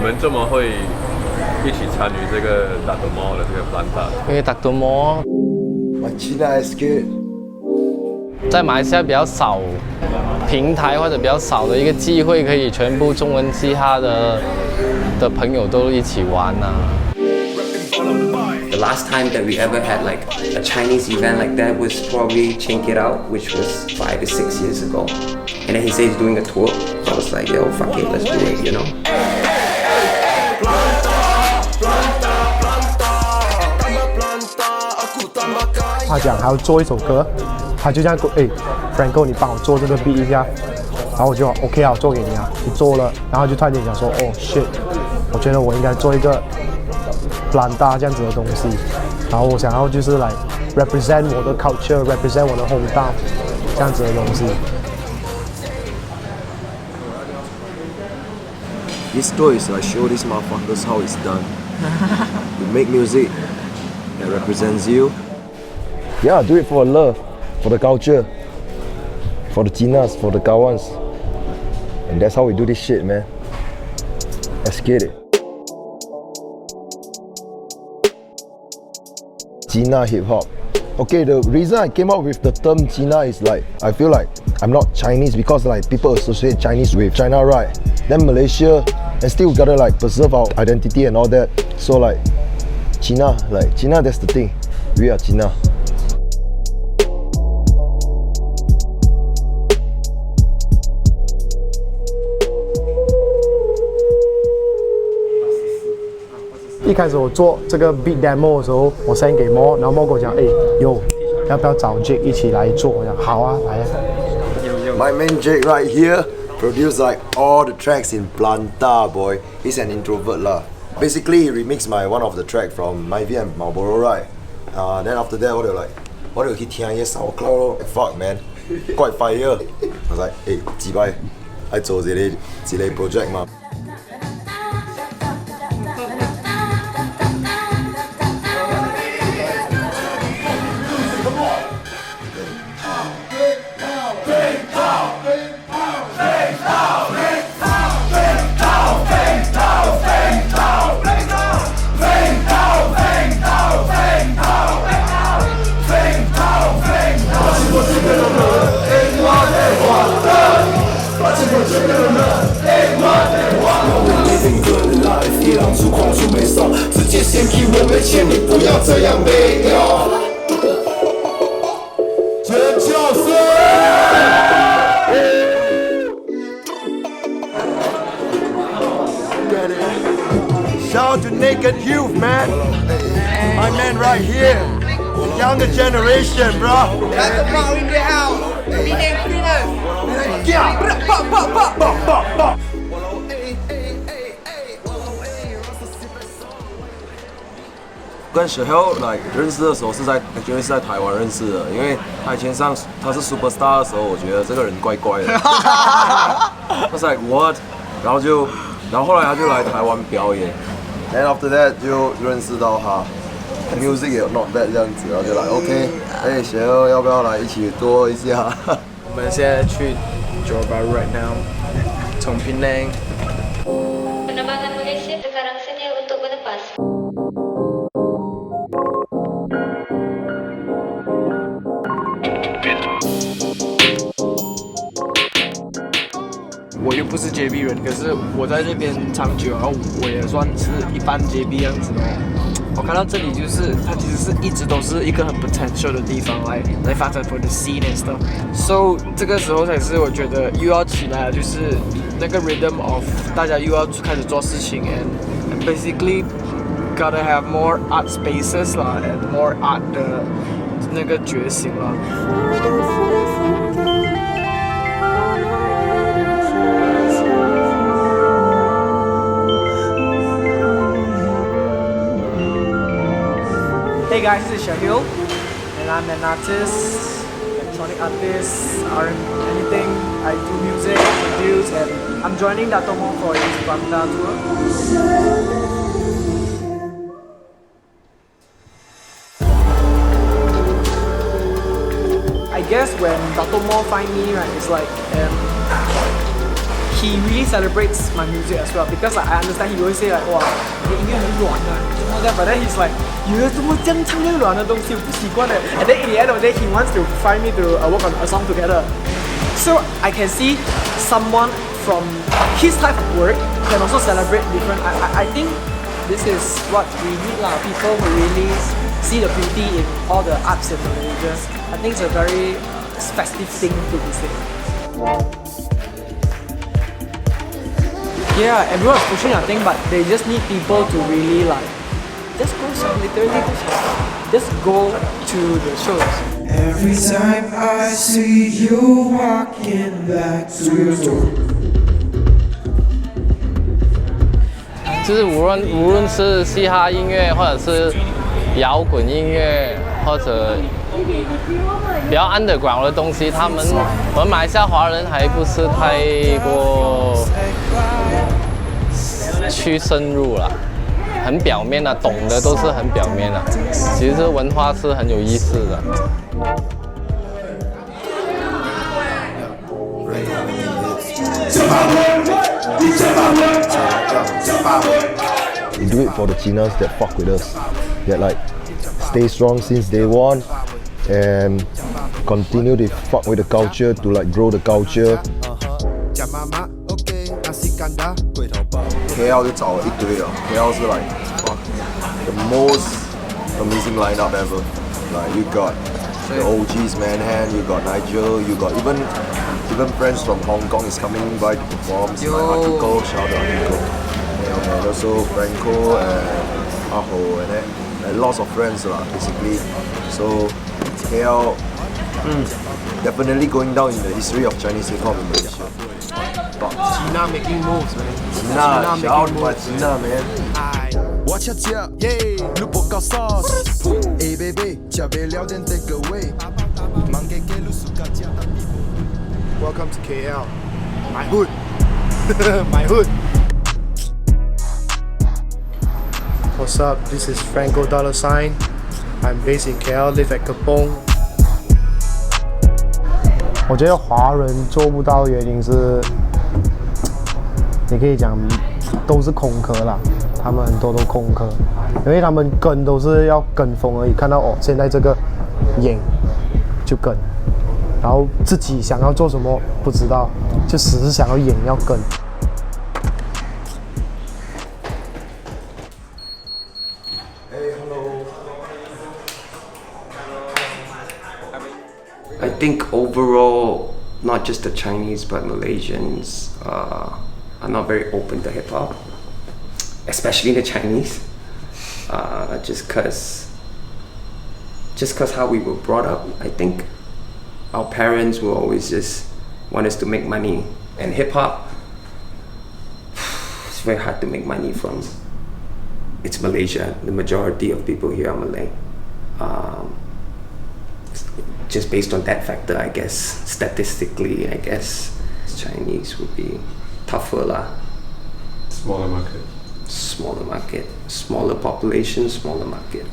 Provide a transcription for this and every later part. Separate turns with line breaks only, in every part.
们怎么会一起参与这个 Dr. Mo 的这个 Planta？
因为 Dr. Mo
China is good。
在马来西亚比较少平台或者比较少的一个机会，可以全部中文嘻哈的朋友都一起玩啊。
The last time that we ever had like a Chinese event like that was probably Check It Out, which was 5 to 6 years ago. And then he said he's doing a tour. So I was like, yo, fuck it, let's do it, you know?
他讲还要做一首歌，他就这样说，Franco 你帮我做这个 beat 一下，然后我就 OK 啊，我做给你啊，你做了，然后就突然间讲说，哦 shit， 我觉得我应该做一个 Planta 这样子的东西，然后我想要就是来 represent 我的 culture，represent 我的 hometown 这样子的东西。
This tour is like show these motherfuckers how it's done. You make music that represents you. Yeah, do it for love, for the culture, for the Chinas, for the Kawans. And that's how we do this shit, man. Let's get it. China hip hop. Okay, the reason I came up with the term China is like, I feel like I'm not Chinese because like people associate Chinese with China, right? Then Malaysia, and still gotta like preserve our identity and all that. So like, China, that's the thing. We are China.
一开始我做这个 beat demo 的时候，我 send 给 Mo， 然后 Mo 跟我讲，要不要找 Jake 一起来做？我讲好啊，来啊。
My man Jake right here produced like all the tracks in Planta, boy. He's an introvert lah. Basically, he remixed one of the track from Myvi and Marlboro, right? Then after that, what do he hear? Yes, SoundCloud. Fuck, man, quite fire. I was like, 几拜，I 做这个 project 嘛。
一浪出狂出没上，直接先批我没钱，你不要这样没有。这就是。
Shout out to Naked Youth, man. My man right here. The younger generation, bro.
That's the part in the house. Me name Cleaners.
Yeah.
Pop.
跟小 Hell 认识的时候觉得是在台湾认识的，因为他以前他是 Superstar 的时候，我觉得这个人怪怪的。他是 like what， 然后后来他就来台湾表演 ，and after that 就认识到他 ，music 也 not bad 这样子，然后就来 OK， 小 Hell 要不要来一起做一下？
我们现在去 Johor Bahru right now， 从 Penang。
Penerbangan Malaysia sekarang sedia untuk berlepas. .
我又不是 JB 人，可是我在这边长久，然后我也算是一般 JB 样子哦。我看到这里就是它其实是一直都是一个很 potential 的地方来发展 for the scene and stuff。So 这个时候才是我觉得又要起来了，就是那个 rhythm of 大家又要开始做事情 and basically gotta have more art spaces 啦 and more art 的那个觉醒啦。
Hey guys, this is Shahil, and I'm an artist, electronic artist, anything. I do music, produce, and I'm joining Dr. Mo for his Planta tour. I guess when Dr. Mo find me, right, it's like he really celebrates my music as well because like, I understand he always say like 哇，你的音乐很软的，什么这样 ，but then he's like 有怎么这样唱那么软的东西，我不习惯的。And then in the end of the day, he wants to find me to work on a song together. So I can see someone from his type of work can also celebrate different. I think this is what we need lah. People who really see the beauty in all the arts in Malaysia. I think it's a very festive thing to be said. Yeah, everyone's pushing a thing, but they just need people to really like just go literally just go to the shows.
Every time I see you walking back to your door.
就是无论是嘻哈音乐，或者是摇滚音乐，或者比较 underground 的东西，我们马来西亚华人还不是太过去深入了，很表面的，懂的都是很表面的。其实这文化是很有意思的。
We do it for the Chinas that fuck with us, that like stay strong since day one and continue to fuck with the culture to like grow the culture.
KL 就找了一堆了 ，KL 是 like the most amazing lineup ever. Like you got the OGs, Manhand, you got Nigel, you got even friends from Hong Kong is coming by to perform. Like Akiko, shout out Akiko, and also Franco and Aho, and then lots of friends basically. So KL definitely going down in the history of Chinese hip hop in Malaysia.
China making moves, man.
China, shout out China, man.
Watch your tip, yeah, 路不够 sauce. Hey baby, 吃不了点 take away.
Welcome to KL, my hood, my hood. What's up? This is Franco $. I'm based in KL, live at Kepong. 我觉得华人做不到的原因是，你可以讲都是空壳啦，他们很多都空壳，因为他们跟都是要跟风而已，看到哦现在这个演就跟，然后自己想要做什么不知道，就只是想要演要跟。
I think overall, not just the Chinese but Malaysians are not very open to hip hop, especially the Chinese. Just cause how we were brought up. I think our parents will always just want us to make money, and hip hop, it's very hard to make money from. It's Malaysia. The majority of people here are Malay. Just based on that factor, I guess, statistically, I guess Chinese would be tougher lah.
Smaller market.
Smaller market. Smaller population, smaller market.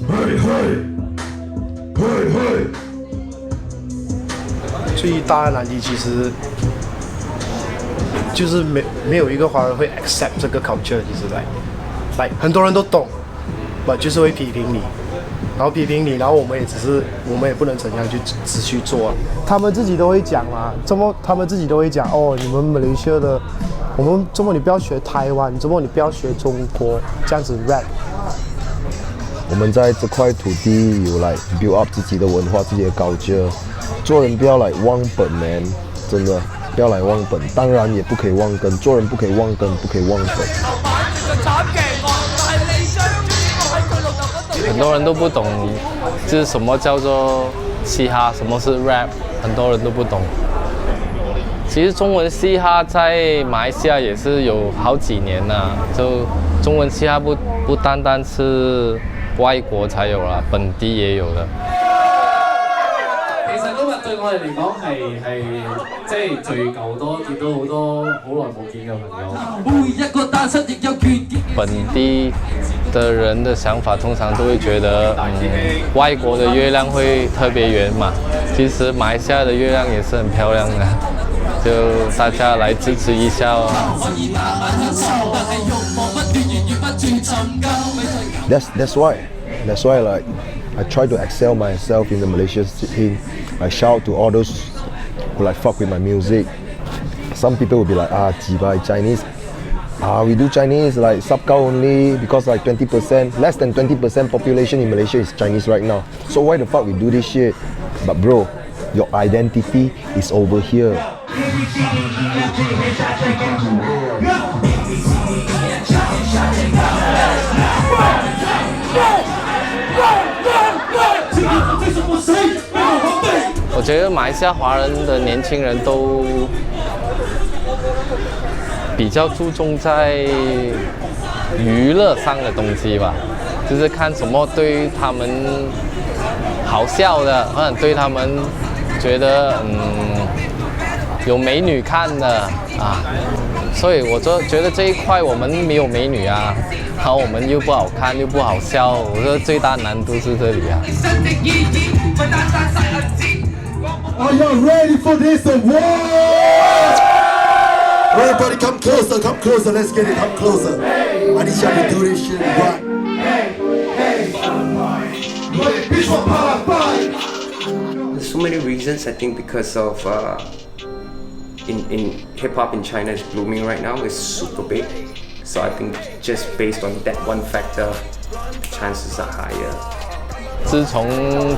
Hey, hey. Hey, hey.
最大的难题其实就是没有一个华人会 accept 这个 culture， 其实来很多人都懂，就是会批评你，然后批评你，然后我们也不能怎样去只去做，他们自己都会讲嘛，他们自己都会讲哦，你们马来西亚的，我们周末你不要学台湾，周末你不要学中国，这样子 rap。
我们在这块土地有来 build up 自己的文化、自己的culture。做人不要来忘本 man， 真的不要来忘本，当然也不可以忘根，做人不可以忘根，不可以忘本。
很多人都不懂，就是什么叫做嘻哈，什么是 rap， 很多人都不懂。其实中文嘻哈在马来西亚也是有好几年了，就中文嘻哈不单单是外国才有啦，本地也有的。
其實都話
對我哋嚟講係即係聚舊多，見到好多好耐冇見嘅朋友。每一個單身亦有權。本地的人的想法通常都會覺得，外國的月亮會特別圓嘛。其實馬來西亞的月亮也是很漂亮的，就大家來支持一下哦。
That's why like I try to excel myself in the Malaysian scene. I shout to all those who like fuck with my music. Some people will be like, jibai Chinese. We do Chinese like sub-kao only because like 20%, less than 20% population in Malaysia is Chinese right now. So why the fuck we do this shit? But bro, your identity is over here.
I 我觉得马来西亚华人的年轻人都比较注重在娱乐上的东西吧，就是看什么对他们好笑的，或者对他们觉得有美女看的啊，所以我就觉得这一块我们没有美女啊，然后我们又不好看又不好笑，我觉得最大难度是这里啊。
Are you ready for this award? Everybody come closer, let's get it, come closer. I need y'all to do this shit right.
There's so many reasons, I think, because of in hip-hop in China is blooming right now, it's super big. So I think just based on that one factor, chances are higher.
自从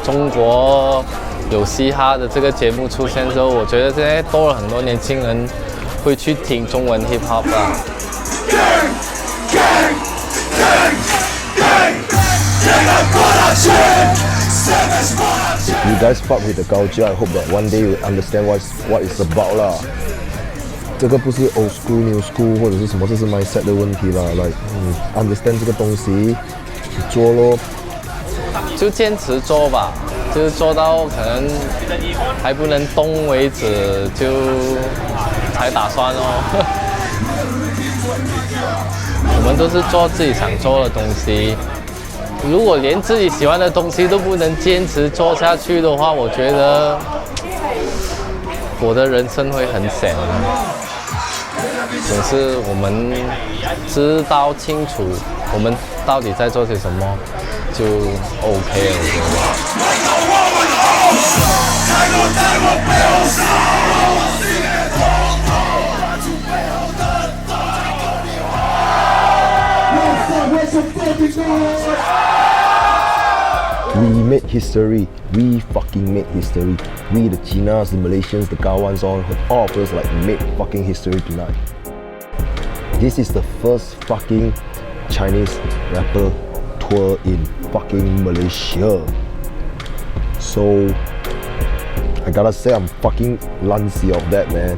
中国有嘻哈的这个节目出现之后，我觉得现在多了很多年轻人会去听中文 hip hop 啦。
You guys fuck with the culture. I hope that one day you understand what it's about 啦。这个不是 old school, new school 或者是什么，这是 mindset 的问题啦。Like understand 这个东西，你做咯。
就坚持做吧，就是做到可能还不能动为止，就才打算哦。我们都是做自己想做的东西，如果连自己喜欢的东西都不能坚持做下去的话，我觉得我的人生会很险。总是我们知道清楚我们到底在做些什么，就 OK 了，我觉
We made history. We fucking made history. We the Chinas, the Malaysians, the Kawans, all of us like made fucking history tonight. This is the first fucking Chinese rapper tour in fucking Malaysia. So I gotta say I'm fucking lansy of that, man.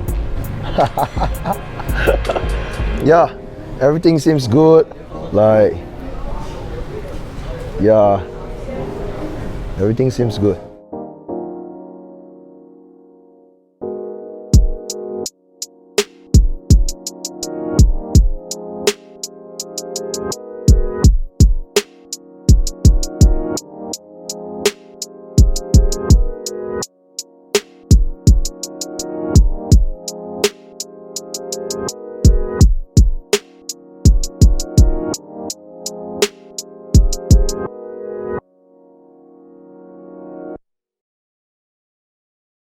Yeah, everything seems good. Like, yeah, everything seems good.